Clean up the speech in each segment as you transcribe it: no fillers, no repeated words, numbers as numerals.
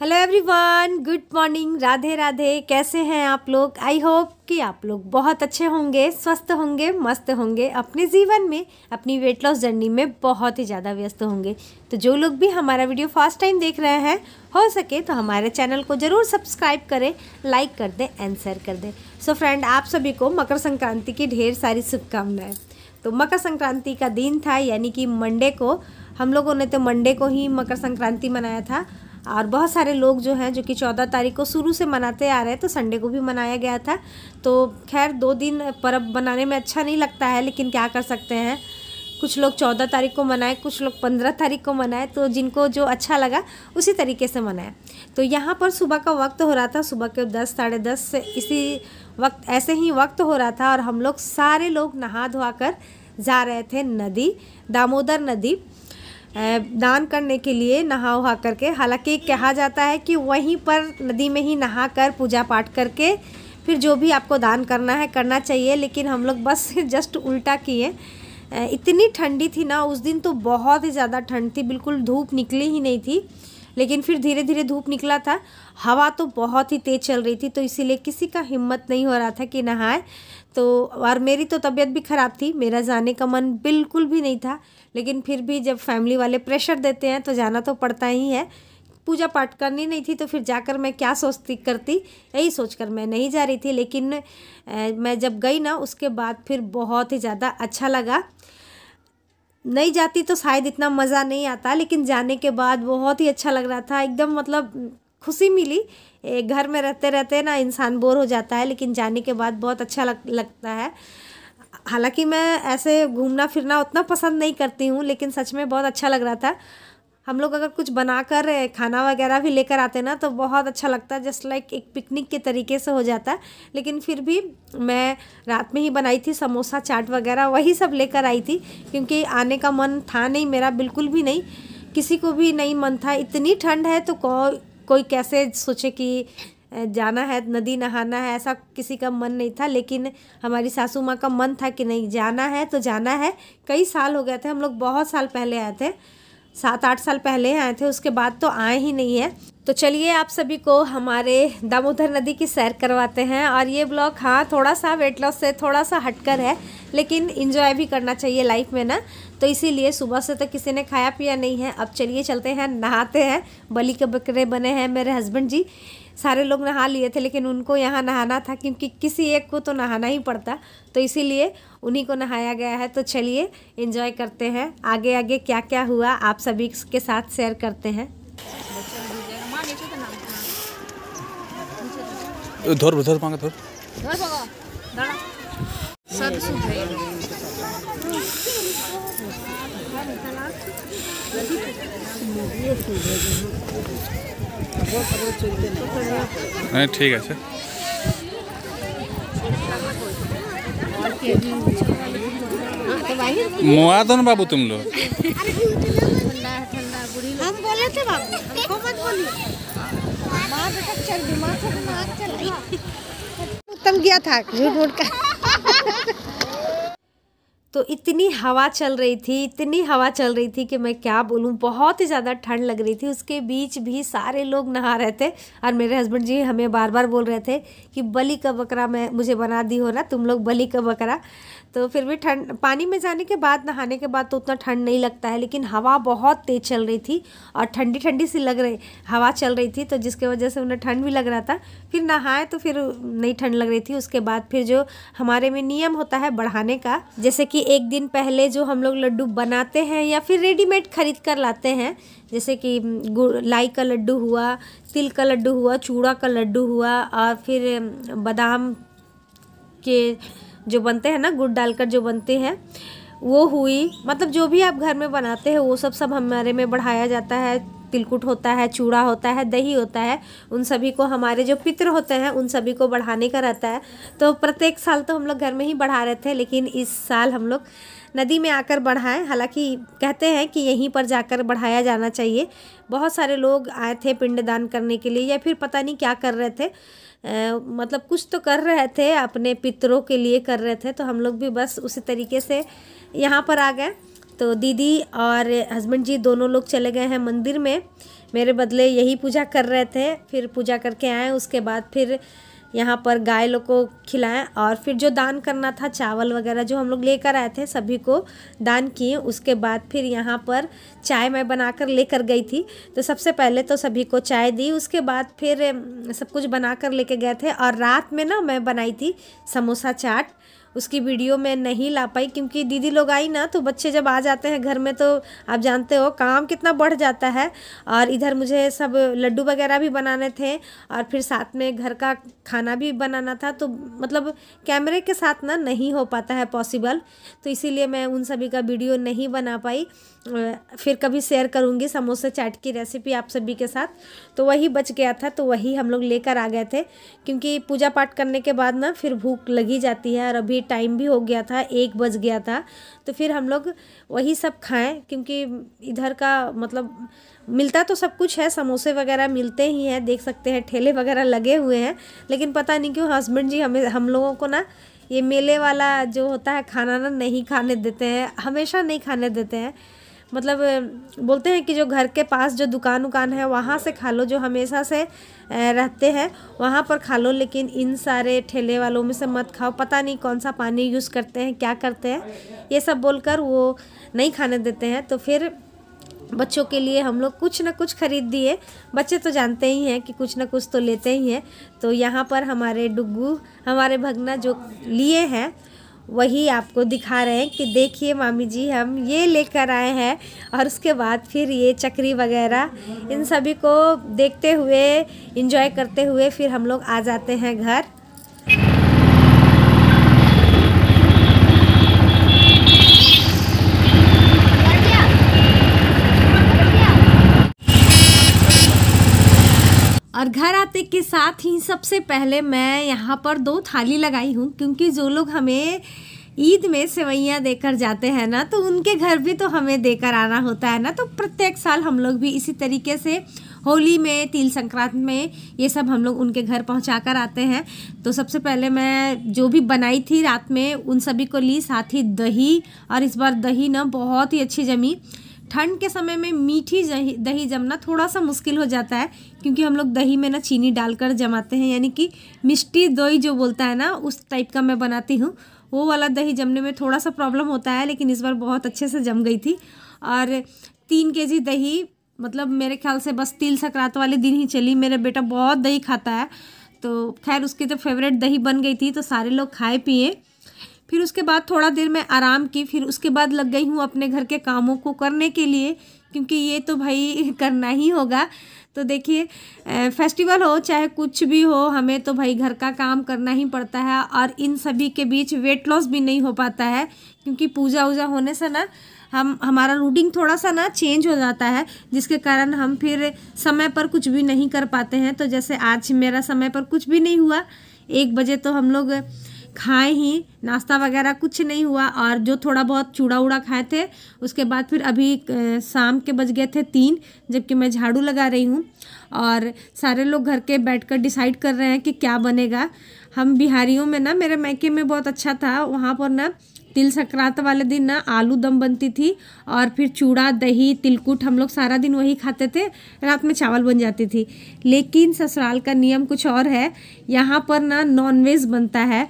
Hello everyone, good morning, Radhe Radhe. कैसे हैं आप लोग? आई होप कि आप लोग बहुत अच्छे होंगे, स्वस्थ होंगे, मस्त होंगे, अपने जीवन में अपनी वेट लॉस जर्नी में बहुत ही ज़्यादा व्यस्त होंगे। तो जो लोग भी हमारा वीडियो फर्स्ट टाइम देख रहे हैं, हो सके तो हमारे चैनल को ज़रूर सब्सक्राइब करें, लाइक कर दें एंड शेयर कर दें। सो फ्रेंड, आप सभी को मकर संक्रांति की ढेर सारी शुभकामनाएँ। तो मकर संक्रांति का दिन था, यानी कि मंडे को हम लोगों ने तो मंडे को ही मकर संक्रांति मनाया था। और बहुत सारे लोग जो हैं जो कि 14 तारीख को शुरू से मनाते आ रहे हैं, तो संडे को भी मनाया गया था। तो खैर 2 दिन पर्व बनाने में अच्छा नहीं लगता है, लेकिन क्या कर सकते हैं। कुछ लोग 14 तारीख को मनाए, कुछ लोग 15 तारीख को मनाए, तो जिनको जो अच्छा लगा उसी तरीके से मनाए। तो यहाँ पर सुबह का वक्त हो रहा था, सुबह के 10 साढ़े 10 से इसी वक्त ऐसे ही वक्त हो रहा था। और हम लोग सारे लोग नहा धोआ कर जा रहे थे नदी, दामोदर नदी दान करने के लिए, नहा वहा करके। हालांकि कहा जाता है कि वहीं पर नदी में ही नहा कर पूजा पाठ करके फिर जो भी आपको दान करना है करना चाहिए, लेकिन हम लोग बस जस्ट उल्टा किए। इतनी ठंडी थी ना उस दिन, तो बहुत ही ज़्यादा ठंड थी, बिल्कुल धूप निकली ही नहीं थी। लेकिन फिर धीरे धीरे धूप निकला था, हवा तो बहुत ही तेज़ चल रही थी, तो इसीलिए किसी का हिम्मत नहीं हो रहा था कि नहाए। तो और मेरी तो तबीयत भी ख़राब थी, मेरा जाने का मन बिल्कुल भी नहीं था। लेकिन फिर भी जब फैमिली वाले प्रेशर देते हैं तो जाना तो पड़ता ही है। पूजा पाठ करनी नहीं थी तो फिर जाकर मैं क्या सोचती करती, यही सोचकर मैं नहीं जा रही थी। लेकिन मैं जब गई ना, उसके बाद फिर बहुत ही ज़्यादा अच्छा लगा। नहीं जाती तो शायद इतना मज़ा नहीं आता, लेकिन जाने के बाद बहुत ही अच्छा लग रहा था। एकदम मतलब खुशी मिली। घर में रहते रहते ना इंसान बोर हो जाता है, लेकिन जाने के बाद बहुत अच्छा लगता है। हालांकि मैं ऐसे घूमना फिरना उतना पसंद नहीं करती हूँ, लेकिन सच में बहुत अच्छा लग रहा था। हम लोग अगर कुछ बनाकर खाना वगैरह भी लेकर आते ना तो बहुत अच्छा लगता है, जस्ट लाइक एक पिकनिक के तरीके से हो जाता है। लेकिन फिर भी मैं रात में ही बनाई थी समोसा चाट वगैरह, वही सब लेकर आई थी, क्योंकि आने का मन था नहीं मेरा, बिल्कुल भी नहीं, किसी को भी नहीं मन था। इतनी ठंड है तो कोई कैसे सोचे कि जाना है नदी नहाना है, ऐसा किसी का मन नहीं था। लेकिन हमारी सासू माँ का मन था कि नहीं, जाना है तो जाना है। कई साल हो गए थे, हम लोग बहुत साल पहले आए थे, 7-8 साल पहले आए थे, उसके बाद तो आए ही नहीं है। तो चलिए आप सभी को हमारे दामोदर नदी की सैर करवाते हैं। और ये ब्लॉग हाँ थोड़ा सा वेट लॉस से थोड़ा सा हटकर है, लेकिन इंजॉय भी करना चाहिए लाइफ में ना। तो इसीलिए सुबह से तो किसी ने खाया पिया नहीं है। अब चलिए चलते हैं, नहाते हैं। बलि के बकरे बने हैं मेरे हस्बैंड जी, सारे लोग नहा लिए थे, लेकिन उनको यहाँ नहाना था, क्योंकि किसी एक को तो नहाना ही पड़ता, तो इसीलिए उन्हीं को नहाया गया है। तो चलिए एंजॉय करते हैं। आगे आगे क्या क्या हुआ आप सभी के साथ शेयर करते हैं। धर मांगा धर ठीक है। मुआ दो ना बाबू तुम लोग। हम बोले थे बाबू, हमको मत बोलिए। माँ बेटा चल, दिमाग से दिमाग चल उत्तम गया था झूठ का। तो इतनी हवा चल रही थी, इतनी हवा चल रही थी कि मैं क्या बोलूँ, बहुत ही ज़्यादा ठंड लग रही थी। उसके बीच भी सारे लोग नहा रहे थे, और मेरे हस्बैंड जी हमें बार बार बोल रहे थे कि बलि का बकरा मैं मुझे बना दी हो ना तुम लोग, बलि का बकरा। तो फिर भी ठंड, पानी में जाने के बाद, नहाने के बाद तो उतना ठंड नहीं लगता है, लेकिन हवा बहुत तेज़ चल रही थी और ठंडी ठंडी सी लग रही हवा चल रही थी, तो जिसके वजह से उन्हें ठंड भी लग रहा था। फिर नहाए तो फिर नहीं ठंड लग रही थी। उसके बाद फिर जो हमारे में नियम होता है बढ़ाने का, जैसे कि एक दिन पहले जो हम लोग लड्डू बनाते हैं या फिर रेडीमेड खरीद कर लाते हैं, जैसे कि लाई का लड्डू हुआ, तिल का लड्डू हुआ, चूड़ा का लड्डू हुआ, और फिर बादाम के जो बनते हैं ना, गुड़ डालकर जो बनते हैं वो हुई। मतलब जो भी आप घर में बनाते हैं वो सब हमारे में बढ़ाया जाता है। तिलकुट होता है, चूड़ा होता है, दही होता है, उन सभी को हमारे जो पितर होते हैं उन सभी को बढ़ाने का रहता है। तो प्रत्येक साल तो हम लोग घर में ही बढ़ा रहे थे, लेकिन इस साल हम लोग नदी में आकर बढ़ाएं। हालांकि कहते हैं कि यहीं पर जाकर बढ़ाया जाना चाहिए। बहुत सारे लोग आए थे पिंडदान करने के लिए, या फिर पता नहीं क्या कर रहे थे, मतलब कुछ तो कर रहे थे, अपने पितरों के लिए कर रहे थे। तो हम लोग भी बस उसी तरीके से यहाँ पर आ गए। तो दीदी और हस्बैंड जी दोनों लोग चले गए हैं मंदिर में मेरे बदले यही पूजा कर रहे थे। फिर पूजा करके आए, उसके बाद फिर यहाँ पर गाय लोग को खिलाएं और फिर जो दान करना था चावल वगैरह जो हम लोग लेकर आए थे सभी को दान किए। उसके बाद फिर यहाँ पर चाय मैं बनाकर लेकर गई थी, तो सबसे पहले तो सभी को चाय दी, उसके बाद फिर सब कुछ बनाकर लेके गए थे। और रात में ना मैं बनाई थी समोसा चाट, उसकी वीडियो मैं नहीं ला पाई क्योंकि दीदी लोग आई ना, तो बच्चे जब आ जाते हैं घर में तो आप जानते हो काम कितना बढ़ जाता है। और इधर मुझे सब लड्डू वगैरह भी बनाने थे और फिर साथ में घर का खाना भी बनाना था, तो मतलब कैमरे के साथ ना नहीं हो पाता है पॉसिबल, तो इसीलिए मैं उन सभी का वीडियो नहीं बना पाई। फिर कभी शेयर करूँगी समोसे चाट की रेसिपी आप सभी के साथ। तो वही बच गया था, तो वही हम लोग लेकर आ गए थे क्योंकि पूजा पाठ करने के बाद ना फिर भूख लगी जाती है और अभी टाइम भी हो गया था, 1 बज गया था, तो फिर हम लोग वही सब खाएं क्योंकि इधर का मतलब मिलता तो सब कुछ है, समोसे वगैरह मिलते ही हैं, देख सकते हैं ठेले वगैरह लगे हुए हैं, लेकिन पता नहीं क्यों हस्बैंड जी हम लोगों को ना ये मेले वाला जो होता है खाना ना नहीं खाने देते हैं, हमेशा नहीं खाने देते हैं। मतलब बोलते हैं कि जो घर के पास जो दुकान है वहाँ से खा लो, जो हमेशा से रहते हैं वहाँ पर खा लो, लेकिन इन सारे ठेले वालों में से मत खाओ, पता नहीं कौन सा पानी यूज़ करते हैं, क्या करते हैं, ये सब बोलकर वो नहीं खाने देते हैं। तो फिर बच्चों के लिए हम लोग कुछ ना कुछ खरीद दिए, बच्चे तो जानते ही हैं कि कुछ ना कुछ तो लेते ही हैं। तो यहाँ पर हमारे डुग्गू हमारे भगना जो लिए हैं वही आपको दिखा रहे हैं कि देखिए मामी जी हम ये लेकर आए हैं। और उसके बाद फिर ये चक्री वगैरह इन सभी को देखते हुए एंजॉय करते हुए फिर हम लोग आ जाते हैं घर। और घर आते के साथ ही सबसे पहले मैं यहाँ पर 2 थाली लगाई हूँ क्योंकि जो लोग हमें ईद में सेवइयाँ देकर जाते हैं ना, तो उनके घर भी तो हमें देकर आना होता है ना। तो प्रत्येक साल हम लोग भी इसी तरीके से होली में, तिल संक्रांति में ये सब हम लोग उनके घर पहुँचा कर आते हैं। तो सबसे पहले मैं जो भी बनाई थी रात में उन सभी को ली, साथ ही दही, और इस बार दही ना बहुत ही अच्छी जमी। ठंड के समय में मीठी दही जमना थोड़ा सा मुश्किल हो जाता है क्योंकि हम लोग दही में ना चीनी डालकर जमाते हैं, यानी कि मिष्टी दही जो बोलता है ना उस टाइप का मैं बनाती हूँ। वो वाला दही जमने में थोड़ा सा प्रॉब्लम होता है, लेकिन इस बार बहुत अच्छे से जम गई थी। और 3 केजी दही मतलब मेरे ख्याल से बस तिल संक्रांत वाले दिन ही चली। मेरा बेटा बहुत दही खाता है, तो खैर उसकी तो फेवरेट दही बन गई थी, तो सारे लोग खाए पिए। फिर उसके बाद थोड़ा देर मैं आराम की, फिर उसके बाद लग गई हूँ अपने घर के कामों को करने के लिए क्योंकि ये तो भाई करना ही होगा। तो देखिए फेस्टिवल हो चाहे कुछ भी हो, हमें तो भाई घर का काम करना ही पड़ता है। और इन सभी के बीच वेट लॉस भी नहीं हो पाता है क्योंकि पूजा वूजा होने से ना हमारा रूटीन थोड़ा सा ना चेंज हो जाता है, जिसके कारण हम फिर समय पर कुछ भी नहीं कर पाते हैं। तो जैसे आज मेरा समय पर कुछ भी नहीं हुआ, 1 बजे तो हम लोग खाए ही, नाश्ता वगैरह कुछ नहीं हुआ, और जो थोड़ा बहुत चूड़ा उड़ा खाए थे उसके बाद फिर अभी शाम के बज गए थे 3, जबकि मैं झाड़ू लगा रही हूँ और सारे लोग घर के बैठकर डिसाइड कर रहे हैं कि क्या बनेगा। हम बिहारियों में ना, मेरे मायके में बहुत अच्छा था, वहाँ पर ना तिल संक्रांत वाले दिन ना आलू दम बनती थी और फिर चूड़ा दही तिलकुट हम लोग सारा दिन वही खाते थे, रात में चावल बन जाती थी। लेकिन ससुराल का नियम कुछ और है, यहाँ पर ना नॉनवेज बनता है।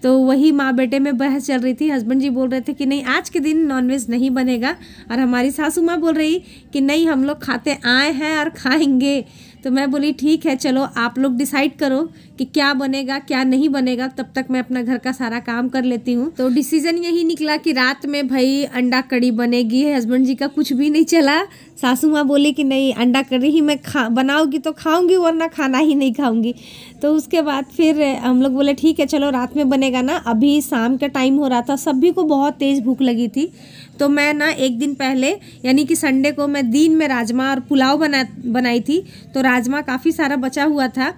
तो वही माँ बेटे में बहस चल रही थी। हस्बैंड जी बोल रहे थे कि नहीं आज के दिन नॉनवेज नहीं बनेगा, और हमारी सासू माँ बोल रही कि नहीं हम लोग खाते आए हैं और खाएंगे। तो मैं बोली ठीक है चलो आप लोग डिसाइड करो कि क्या बनेगा क्या नहीं बनेगा, तब तक मैं अपना घर का सारा काम कर लेती हूँ। तो डिसीजन यही निकला कि रात में भाई अंडा कड़ी बनेगी। हस्बैंड जी का कुछ भी नहीं चला, सासू माँ बोली कि नहीं अंडा कड़ी ही मैं बनाऊँगी तो खाऊँगी वरना खाना ही नहीं खाऊँगी। तो उसके बाद फिर हम लोग बोले ठीक है चलो रात में बनेगा ना। अभी शाम का टाइम हो रहा था, सभी को बहुत तेज़ भूख लगी थी, तो मैं ना 1 दिन पहले यानी कि संडे को मैं दिन में राजमा और पुलाव बनाई थी। तो राजमा काफ़ी सारा बचा हुआ था,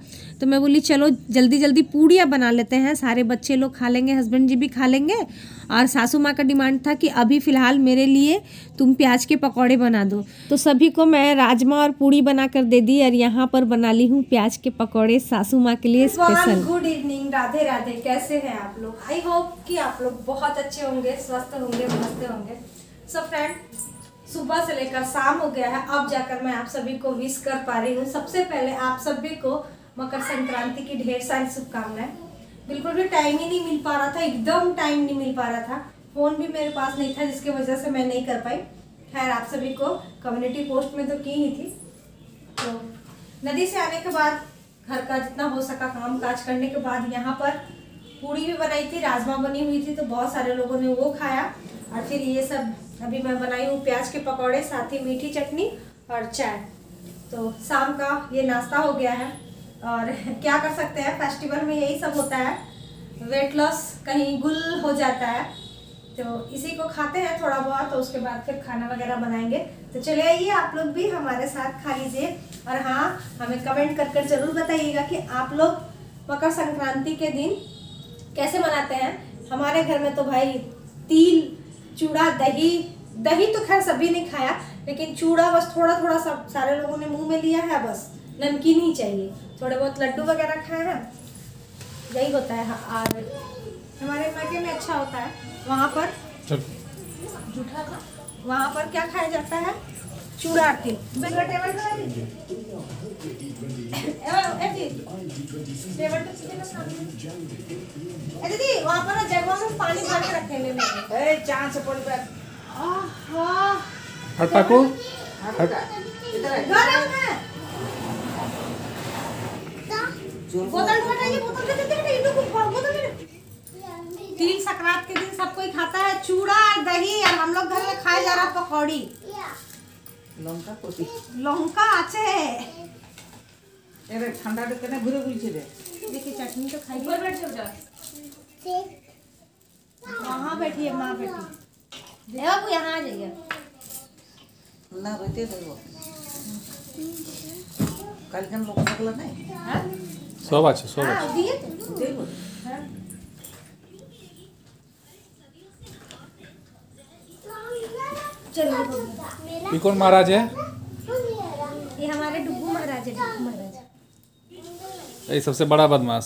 तो मैं बोली चलो जल्दी जल्दी पूड़ियाँ बना लेते हैं, सारे बच्चे लोग खा लेंगे, हस्बैंड जी भी खा लेंगे। और सासू माँ का डिमांड था कि अभी फ़िलहाल मेरे लिए तुम प्याज के पकौड़े बना दो। तो सभी को मैं राजमा और पूड़ी बना कर दे दी, और यहाँ पर बना ली हूँ प्याज के पकौड़े सासू माँ के लिए special. Good evening, Radhe Radhe. कैसे हैं आप लोग? आई होप कि आप लोग बहुत अच्छे होंगे, स्वस्थ होंगे, मस्त होंगे। सो फ्रेंड सुबह से लेकर शाम हो गया है, अब जाकर मैं आप सभी को विश कर पा रही हूँ। सबसे पहले आप सभी को मकर संक्रांति की ढेर सारी शुभकामनाएं। बिल्कुल भी टाइम ही नहीं मिल पा रहा था, एकदम टाइम नहीं मिल पा रहा था। फ़ोन भी मेरे पास नहीं था, जिसकी वजह से मैं नहीं कर पाई। खैर, आप सभी को कम्युनिटी पोस्ट में तो की ही थी। तो नदी से आने के बाद घर का जितना हो सका काम काज करने के बाद यहाँ पर पूड़ी भी बनाई थी, राजमा बनी हुई थी, तो बहुत सारे लोगों ने वो खाया। और फिर ये सब अभी मैं बनाई हूँ प्याज के पकौड़े, साथ ही मीठी चटनी और चाय। तो शाम का ये नाश्ता हो गया है। और क्या कर सकते हैं, फेस्टिवल में यही सब होता है, वेट लॉस कहीं गुल हो जाता है, तो इसी को खाते हैं थोड़ा बहुत। तो उसके बाद फिर खाना वगैरह बनाएंगे। तो चले आइए, आप लोग भी हमारे साथ खा लीजिए। और हाँ, हमें कमेंट कर कर जरूर बताइएगा कि आप लोग मकर संक्रांति के दिन कैसे मनाते हैं। हमारे घर में तो भाई तिल, चूड़ा, दही तो खैर सभी ने खाया, लेकिन चूड़ा बस थोड़ा थोड़ा सब सारे लोगों ने मुंह में लिया है। बस नमकीन ही चाहिए, थोड़े बहुत लड्डू वगैरह खाए हैं, यही होता है। और हमारे मायके में अच्छा होता है, वहाँ पर वहाँ पर क्या खाया जाता है, चूड़ा और तिल। दीदी वहाँ पर जगह में पानी भर के रखे हैं, चांद से हटाको गरम है। बोतल हटाइए, तिल संक्रांत के दिन सब कोई खाता है चूड़ा और दही, और हम लोग घर में खाए जा रहा पकौड़ी लंका আছে এরে ঠান্ডাটা কেন ঘুরে বুলছি রে। देखिए चटनी तो खाइए, ऊपर बैठ जाओ, वहाँ बैठिए, माँ बैठी। ए बाबू यहाँ आ जाइए ना, बैठे रहो। कल के लोग सकला नहीं हां, सब আছে सब আছে। हां दिए तो देखो। हां, चलो। ये कौन महाराज है? ये हमारे डुब्बू महाराज है, डुब्बू महाराज। ये सबसे बड़ा बदमाश।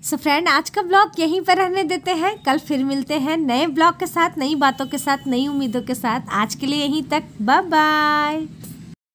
सो फ्रेंड, आज का ब्लॉग यहीं पर रहने देते हैं। कल फिर मिलते हैं नए ब्लॉग के साथ, नई बातों के साथ, नई उम्मीदों के साथ। आज के लिए यहीं तक, बाय बाय।